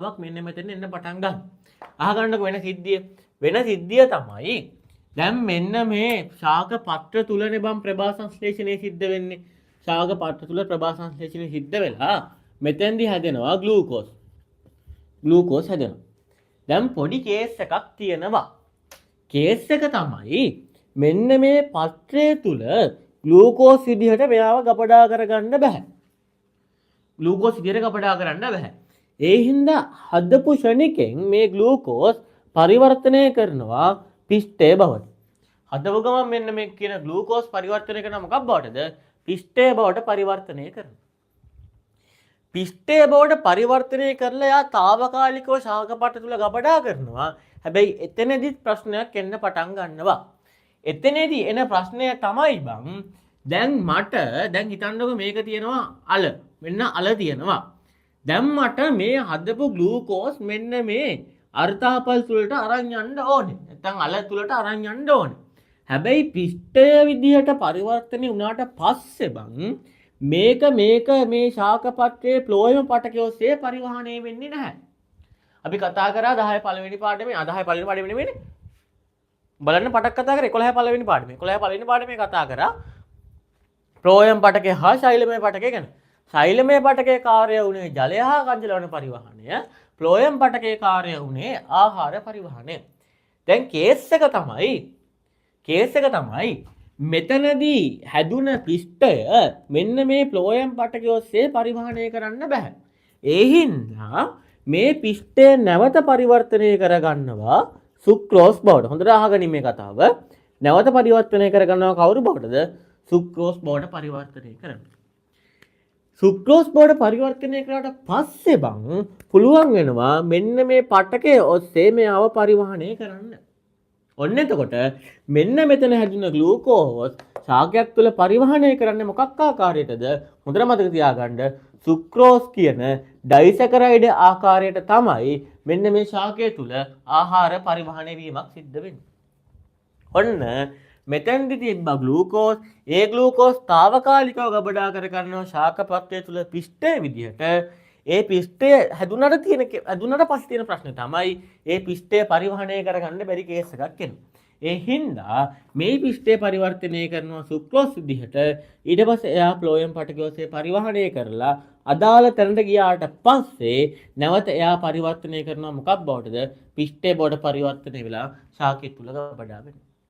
මෙන්න මෙතන එන්න පටන් ගන්න. අහගන්නකො වෙන සිද්ධිය. වෙන සිද්ධිය තමයි දැන් මෙන්න මේ ශාක පත්‍ර තුලනේ බම් ප්‍රභා සංශ්ලේෂණය සිද්ධ වෙන්නේ. ශාක පත්‍ර තුල ප්‍රභා සංශ්ලේෂණය සිද්ධ වෙලා මෙතෙන්දි හැදෙනවා ග්ලූකෝස්. ග්ලූකෝස් හැදෙනවා. දැන් පොඩි කේස් එකක් තියෙනවා. කේස් එක තමයි මෙන්න මේ පත්‍රය තුල ග්ලූකෝස් විදිහට මෙයාව ගබඩා කරගන්න බෑ. ග්ලූකෝස් විදිහට ගබඩා කරන්න බෑ. ඒ හින්දා හදපු ෂණිකෙන් මේ ග්ලූකෝස් පරිවර්තනය කරනවා පිෂ්ඨය බවට. හදපු ගමන් මෙන්න මේ කියන ග්ලූකෝස් පරිවර්තනය කරන මොකක් බවටද? පිෂ්ඨය බවට පරිවර්තනය කරනවා. පිෂ්ඨය බවට පරිවර්තනය කරලා යා తాවකාලිකව ශාකපට තුල ගබඩා කරනවා. හැබැයි එතනදිත් ප්‍රශ්නයක් එන්න පටන් ගන්නවා. එතනදී එන ප්‍රශ්නය තමයි බං දැන් මට දැන් හිතන්නකො මේක තියෙනවා අල. මෙන්න අල තියෙනවා. දැන් මට මේ හදපු ග්ලූකෝස් මෙන්න මේ අර්ථාපල් තුලට අරන් යන්න ඕනේ. නැත්නම් අල තුලට අරන් යන්න ඕනේ. හැබැයි පිෂ්ඨය විදිහට පරිවර්තනය වුණාට පස්සේ බං මේක මේ ශාකපත්‍රයේ ෆ්ලෝයම පටකය ඔස්සේ පරිවහණය වෙන්නේ නැහැ. අපි කතා කරා 10 පළවෙනි පාඩමේ 10 පළවෙනි පාඩමේ නෙමෙයිනේ. බලන්න පටක් කතා කරේ 11 පළවෙනි පාඩමේ. 11 පළවෙනි පාඩමේ කතා කරා ෆ්ලෝයම් පටකය හා ශෛලමය පටකය ගැන. ශෛලමය පටකයේ කාර්යය වුණේ ජලය හා කංජලවන පරිවහණය. ෆ්ලෝයම් පටකයේ කාර්යය වුණේ ආහාර පරිවහණය. දැන් කේස් එක තමයි මෙතනදී හැදුන පිෂ්ඨය මෙන්න මේ ෆ්ලෝයම් පටකය ඔස්සේ පරිවහණය කරන්න බෑ. ඒ හින්දා මේ පිෂ්ඨය නැවත පරිවර්තනය කරගන්නවා සුක්‍රෝස් බවට. හොඳට අහගනින් මේ කතාව. නැවත පරිවර්තනය කරගන්නවා කවුරු බවටද? සුක්‍රෝස් බවට පරිවර්තනය කරනවා. සුක්‍රෝස් බවට පරිවර්තනය කරාට පස්සේ බං පුළුවන් වෙනවා මෙන්න මේ පටකය ඔස්සේ මේව පරිවහණය කරන්න. ඔන්න එතකොට මෙන්න මෙතන හැදුන ග්ලූකෝස් ශාකයක් තුළ පරිවහණය කරන්නේ මොකක් ආකාරයටද? හොඳට මතක තියාගන්න සුක්‍රෝස් කියන ඩයිසැකරයිඩ් ආකාරයට තමයි මෙන්න මේ ශාකය තුළ ආහාර පරිවහණය වීමක් සිද්ධ වෙන්නේ. ඔන්න මෙතෙන්දි තිබ්බ ග්ලූකෝස් ඒ ග්ලූකෝස් తాවකාලිකව ගබඩා කර ගන්නවා ශාකපත්‍රය තුළ පිෂ්ඨය විදිහට. ඒ පිෂ්ඨය හැදුනට පස්සේ තියෙන ප්‍රශ්නේ තමයි ඒ පිෂ්ඨය පරිවහණය කරගන්න බැරි කේස් එකක් එනවා. ඒ හින්දා මේ පිෂ්ඨය පරිවර්තනය කරනවා සුක්‍රෝස් විදිහට. ඊට පස්සේ එයා ෆ්ලෝයම් පටකය ඔස්සේ පරිවහණය කරලා අදාළ තැනට ගියාට පස්සේ නැවත එයා පරිවර්තනය කරනවා මොකක් බවටද? පිෂ්ඨය බවට පරිවර්තනය වෙලා ශාකය තුල ගබඩා වෙනවා.